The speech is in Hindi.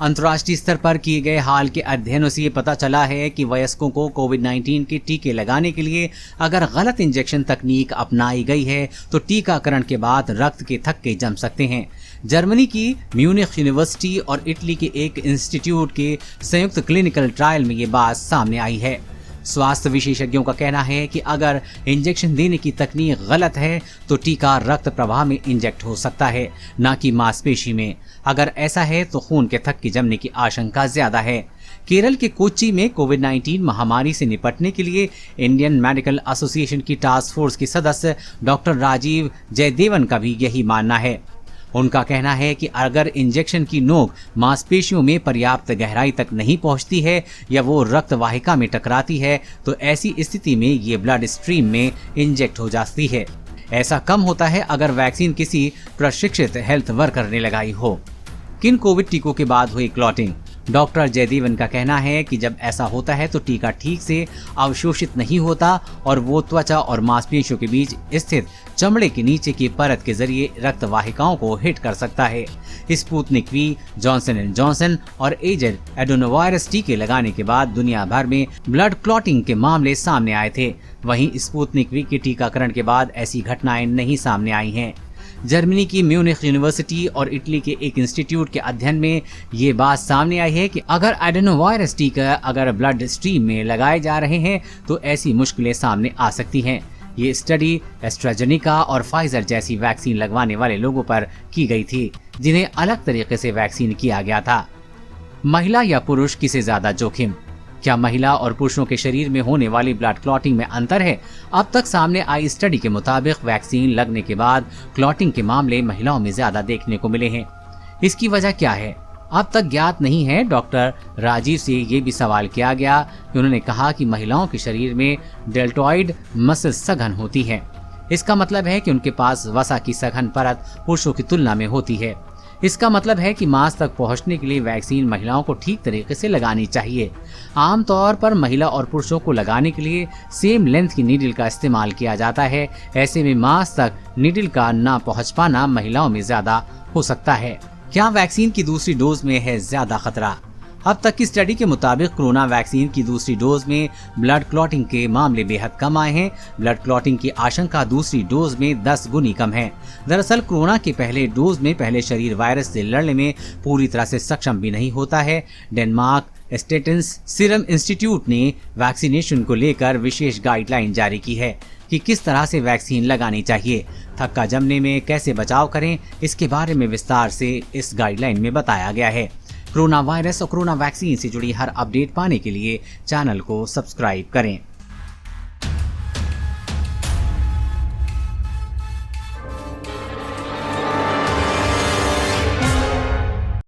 अंतर्राष्ट्रीय स्तर पर किए गए हाल के अध्ययनों से ये पता चला है कि वयस्कों को कोविड-19 के टीके लगाने के लिए अगर गलत इंजेक्शन तकनीक अपनाई गई है तो टीकाकरण के बाद रक्त के थक्के जम सकते हैं। जर्मनी की म्यूनिख यूनिवर्सिटी और इटली के एक इंस्टीट्यूट के संयुक्त क्लिनिकल ट्रायल में ये बात सामने आई है। स्वास्थ्य विशेषज्ञों का कहना है कि अगर इंजेक्शन देने की तकनीक गलत है तो टीका रक्त प्रवाह में इंजेक्ट हो सकता है, न कि मांसपेशी में। अगर ऐसा है तो खून के थक्के जमने की आशंका ज्यादा है। केरल के कोच्चि में कोविड-19 महामारी से निपटने के लिए इंडियन मेडिकल एसोसिएशन की टास्क फोर्स के सदस्य डॉक्टर राजीव जयदेवन का भी यही मानना है। उनका कहना है कि अगर इंजेक्शन की नोक मांसपेशियों में पर्याप्त गहराई तक नहीं पहुंचती है या वो रक्त वाहिका में टकराती है तो ऐसी स्थिति में ये ब्लड स्ट्रीम में इंजेक्ट हो जाती है। ऐसा कम होता है अगर वैक्सीन किसी प्रशिक्षित हेल्थ वर्कर ने लगाई हो। किन कोविड टीकों के बाद हुई क्लॉटिंग? डॉक्टर जयदेवन का कहना है कि जब ऐसा होता है तो टीका ठीक से अवशोषित नहीं होता और वो त्वचा और मांसपेशियों के बीच स्थित चमड़े के नीचे की परत के जरिए रक्त वाहिकाओं को हिट कर सकता है। Sputnik V, Johnson and Johnson और एजेड एडोनोवायरस टीके लगाने के बाद दुनिया भर में ब्लड क्लॉटिंग के मामले सामने आए थे। वहीं स्पुतनिक वी के टीकाकरण के बाद ऐसी घटनाएं नहीं सामने आई हैं। जर्मनी की म्यूनिख यूनिवर्सिटी और इटली के एक इंस्टीट्यूट के अध्ययन में ये बात सामने आई है कि अगर एडेनोवायरस टीका अगर ब्लड स्ट्रीम में लगाए जा रहे हैं तो ऐसी मुश्किलें सामने आ सकती हैं। ये स्टडी एस्ट्राजेनिका और फाइजर जैसी वैक्सीन लगवाने वाले लोगों पर की गई थी जिन्हें अलग तरीके से वैक्सीन किया गया था। महिला या पुरुष किसे ज्यादा जोखिम? क्या महिला और पुरुषों के शरीर में होने वाली ब्लड क्लॉटिंग में अंतर है? अब तक सामने आई स्टडी के मुताबिक वैक्सीन लगने के बाद क्लॉटिंग के मामले महिलाओं में ज्यादा देखने को मिले हैं। इसकी वजह क्या है अब तक ज्ञात नहीं है। डॉक्टर राजीव से ये भी सवाल किया गया कि उन्होंने कहा कि महिलाओं के शरीर में डेल्टॉइड मसल सघन होती है। इसका मतलब है कि उनके पास वसा की सघन परत पुरुषों की तुलना में होती है। इसका मतलब है कि मांस तक पहुंचने के लिए वैक्सीन महिलाओं को ठीक तरीके से लगानी चाहिए। आमतौर पर महिला और पुरुषों को लगाने के लिए सेम लेंथ की नीडल का इस्तेमाल किया जाता है। ऐसे में मांस तक नीडल का ना पहुंच पाना महिलाओं में ज्यादा हो सकता है। क्या वैक्सीन की दूसरी डोज में है ज्यादा खतरा? अब तक की स्टडी के मुताबिक कोरोना वैक्सीन की दूसरी डोज में ब्लड क्लॉटिंग के मामले बेहद कम आए हैं। ब्लड क्लॉटिंग की आशंका दूसरी डोज में 10 गुनी कम है। दरअसल कोरोना के पहले डोज में पहले शरीर वायरस से लड़ने में पूरी तरह से सक्षम भी नहीं होता है। डेनमार्क स्टेटेंस सीरम इंस्टीट्यूट ने वैक्सीनेशन को लेकर विशेष गाइडलाइन जारी की है कि किस तरह से वैक्सीन लगानी चाहिए। थक्का जमने में कैसे बचाव करें, इसके बारे में विस्तार से इस गाइडलाइन में बताया गया है। कोरोना वायरस और कोरोना वैक्सीन से जुड़ी हर अपडेट पाने के लिए चैनल को सब्सक्राइब करें।